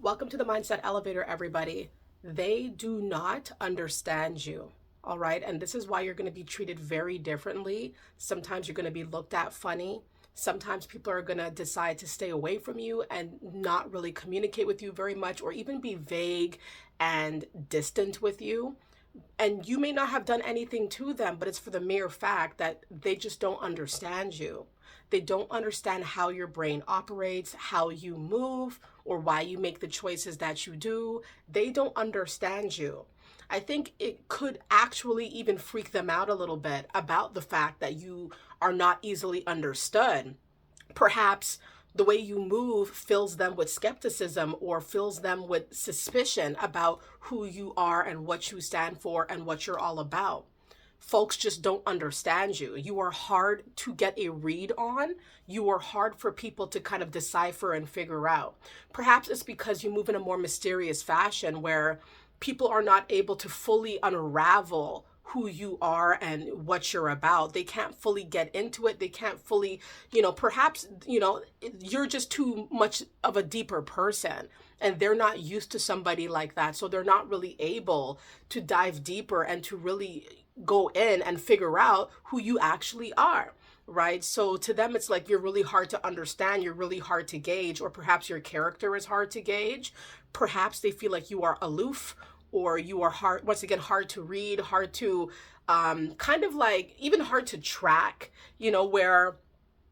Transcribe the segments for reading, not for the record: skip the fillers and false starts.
Welcome to the Mindset Elevator, everybody. They do not understand you. All right. And this is why you're going to be treated very differently. Sometimes you're going to be looked at funny. Sometimes people are going to decide to stay away from you and not really communicate with you very much, or even be vague and distant with you. And you may not have done anything to them, but it's for the mere fact that they just don't understand you. They don't understand how your brain operates, how you move, or why you make the choices that you do. They don't understand you. I think it could actually even freak them out a little bit about the fact that you are not easily understood. Perhaps the way you move fills them with skepticism or fills them with suspicion about who you are and what you stand for and what you're all about. Folks just don't understand you. You are hard to get a read on. You are hard for people to kind of decipher and figure out. Perhaps it's because you move in a more mysterious fashion where people are not able to fully unravel who you are and what you're about. They can't fully get into it. They can't fully, perhaps, you're just too much of a deeper person and they're not used to somebody like that. So they're not really able to dive deeper and to really go in and figure out who you actually are. Right. So to them, it's like you're really hard to understand. You're really hard to gauge, or perhaps your character is hard to gauge. Perhaps they feel like you are aloof, or you are hard, once again, hard to read, hard to kind of like even hard to track, where,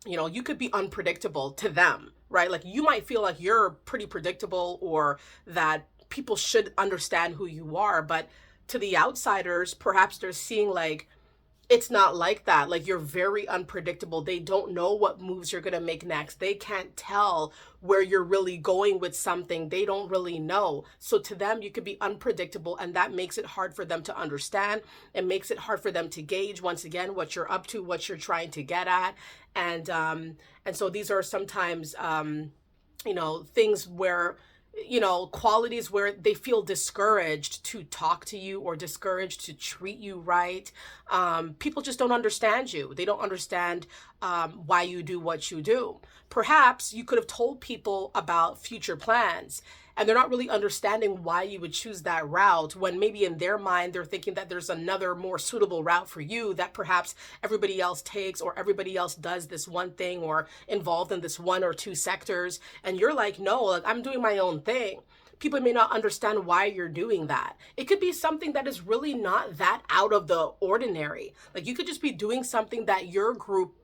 you could be unpredictable to them, right? Like you might feel like you're pretty predictable or that people should understand who you are. But to the outsiders, perhaps they're seeing like, it's not like that. Like you're very unpredictable. They don't know what moves you're going to make next. They can't tell where you're really going with something. They don't really know. So to them, you could be unpredictable, and that makes it hard for them to understand. It makes it hard for them to gauge, once again, what you're up to, what you're trying to get at. And so these are sometimes things where qualities where they feel discouraged to talk to you or discouraged to treat you right. People just don't understand you. They don't understand why you do what you do. Perhaps you could have told people about future plans, and they're not really understanding why you would choose that route when maybe in their mind they're thinking that there's another more suitable route for you that perhaps everybody else takes, or everybody else does this one thing or involved in this one or two sectors. And you're like, no, like, I'm doing my own thing. People may not understand why you're doing that. It could be something that is really not that out of the ordinary. Like you could just be doing something that your group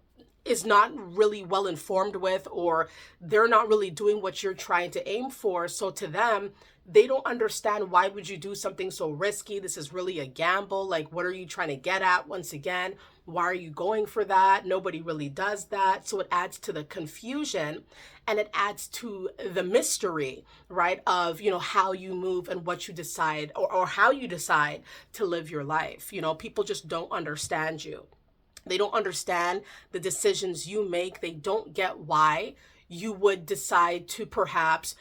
is not really well informed with, or they're not really doing what you're trying to aim for. So to them, they don't understand, why would you do something so risky? This is really a gamble. Like, what are you trying to get at? Once again, why are you going for that? Nobody really does that. So it adds to the confusion, and it adds to the mystery, right? Of, how you move and what you decide, or how you decide to live your life. People just don't understand you. They don't understand the decisions you make. They don't get why you would decide to perhaps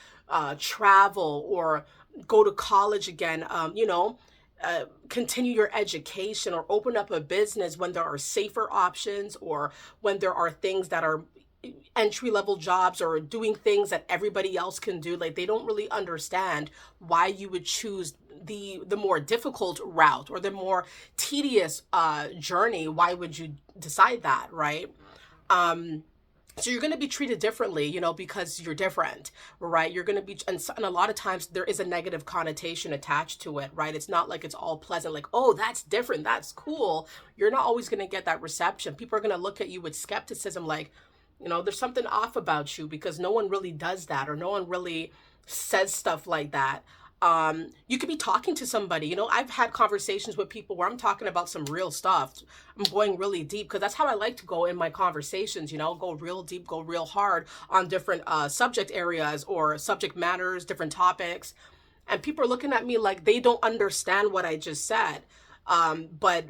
travel or go to college again, continue your education or open up a business when there are safer options, or when there are things that are entry level jobs or doing things that everybody else can do. Like they don't really understand why you would choose the more difficult route or the more tedious journey. Why would you decide that, right? So you're going to be treated differently, because you're different, right? You're going to be, and a lot of times there is a negative connotation attached to it, right? It's not like it's all pleasant, like, oh, that's different, that's cool. You're not always going to get that reception. People are going to look at you with skepticism, like, there's something off about you, because no one really does that, or no one really says stuff like that. You could be talking to somebody, I've had conversations with people where I'm talking about some real stuff. I'm going really deep, because that's how I like to go in my conversations, go real deep, go real hard on different subject areas or subject matters, different topics. And people are looking at me like they don't understand what I just said. But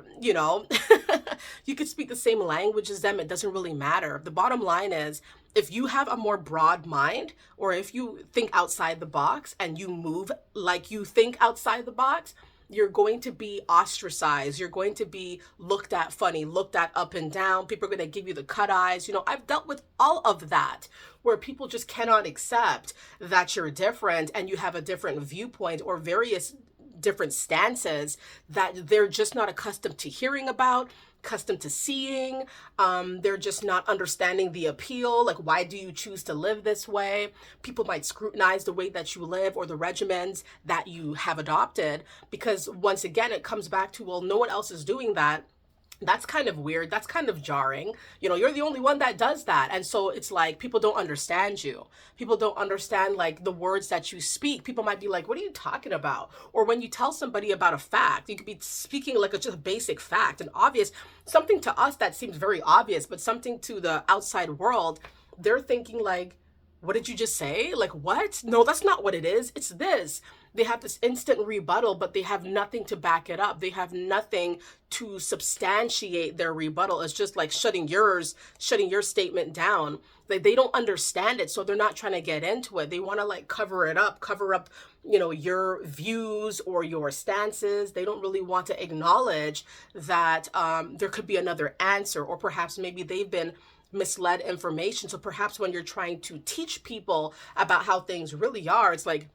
you could speak the same language as them. It doesn't really matter. The bottom line is, if you have a more broad mind, or if you think outside the box and you move like you think outside the box, you're going to be ostracized. You're going to be looked at funny, looked at up and down. People are going to give you the cut eyes. I've dealt with all of that where people just cannot accept that you're different and you have a different viewpoint or various different stances that they're just not accustomed to hearing about, accustomed to seeing. They're just not understanding the appeal. Like, why do you choose to live this way? People might scrutinize the way that you live or the regimens that you have adopted, because once again, it comes back to, well, no one else is doing that. That's kind of weird. That's kind of jarring. You're the only one that does that. And so it's like people don't understand you. People don't understand like the words that you speak. People might be like, what are you talking about? Or when you tell somebody about a fact, you could be speaking like just a basic fact, an obvious, something to us that seems very obvious, but something to the outside world, they're thinking like, what did you just say? Like, what? No, that's not what it is. It's this. They have this instant rebuttal, but they have nothing to back it up. They have nothing to substantiate their rebuttal. It's just like shutting your statement down. Like, they don't understand it, so they're not trying to get into it. They want to like cover up, your views or your stances. They don't really want to acknowledge that there could be another answer, or perhaps maybe they've been misled information. So perhaps when you're trying to teach people about how things really are, it's like,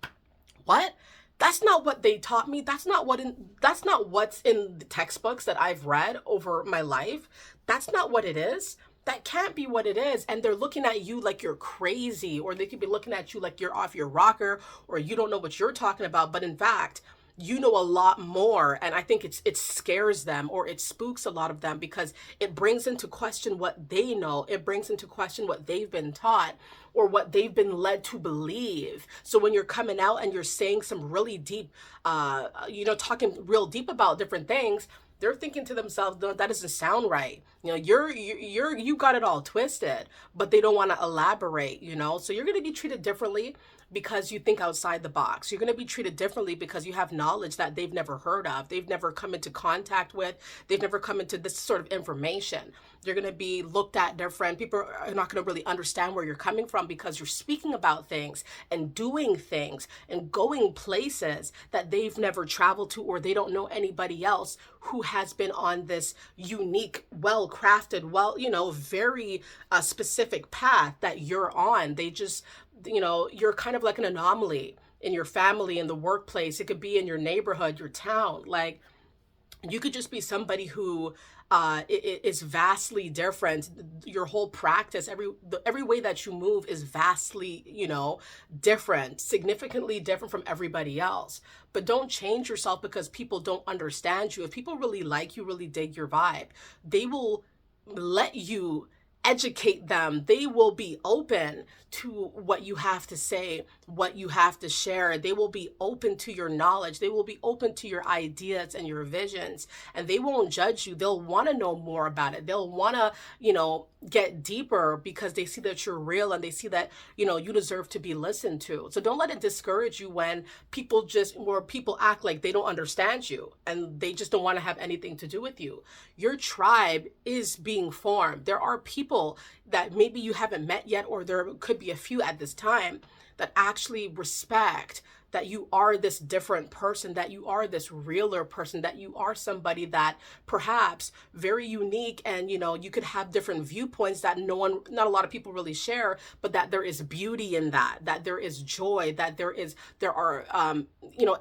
what? That's not what they taught me. That's not what's in the textbooks that I've read over my life. That's not what it is. That can't be what it is. And they're looking at you like you're crazy, or they could be looking at you like you're off your rocker, or you don't know what you're talking about. But in fact, you know a lot more. And I think it scares them, or it spooks a lot of them, because it brings into question what they know. It brings into question what they've been taught or what they've been led to believe. So when you're coming out and you're saying some really deep, talking real deep about different things, they're thinking to themselves, no, that doesn't sound right. You got it all twisted, but they don't want to elaborate, So you're going to be treated differently because you think outside the box. You're going to be treated differently because you have knowledge that they've never heard of. They've never come into contact with. They've never come into this sort of information. You're going to be looked at different. People are not going to really understand where you're coming from because you're speaking about things and doing things and going places that they've never traveled to, or they don't know anybody else who has been on this unique, well-crafted, very specific path that you're on. They just, you're kind of like an anomaly in your family, in the workplace. It could be in your neighborhood, your town. Like, you could just be somebody who is vastly different. Your whole practice, every way that you move is vastly, different, significantly different from everybody else. But don't change yourself because people don't understand you. If people really like you, really dig your vibe, they will let you educate them. They will be open to what you have to say, what you have to share. They will be open to your knowledge. They will be open to your ideas and your visions, and they won't judge you. They'll want to know more about it. They'll want to, get deeper because they see that you're real and they see that, you deserve to be listened to. So don't let it discourage you when people act like they don't understand you and they just don't want to have anything to do with you. Your tribe is being formed. There are people that maybe you haven't met yet, or there could be a few at this time that actually respect that you are this different person, that you are this realer person, that you are somebody that perhaps very unique, and you could have different viewpoints that not a lot of people really share, but that there is beauty in that there is joy, that there are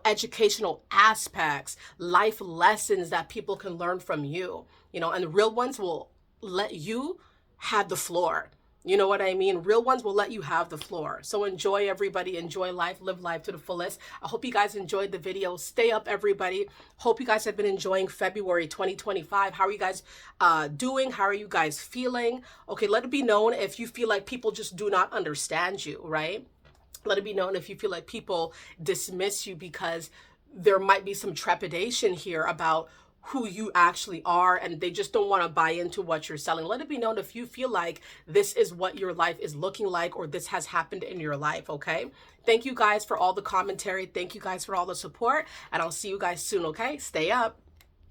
educational aspects, life lessons that people can learn from you, and the real ones will let you have the floor. You know what I mean? Real ones will let you have the floor. So enjoy, everybody. Enjoy life. Live life to the fullest. I hope you guys enjoyed the video. Stay up, everybody. Hope you guys have been enjoying February 2025. How are you guys doing? How are you guys feeling? Okay, let it be known if you feel like people just do not understand you, right? Let it be known if you feel like people dismiss you because there might be some trepidation here about who you actually are, and they just don't want to buy into what you're selling. Let it be known if you feel like this is what your life is looking like, or this has happened in your life, okay? Thank you guys for all the commentary. Thank you guys for all the support, and I'll see you guys soon, okay? Stay up.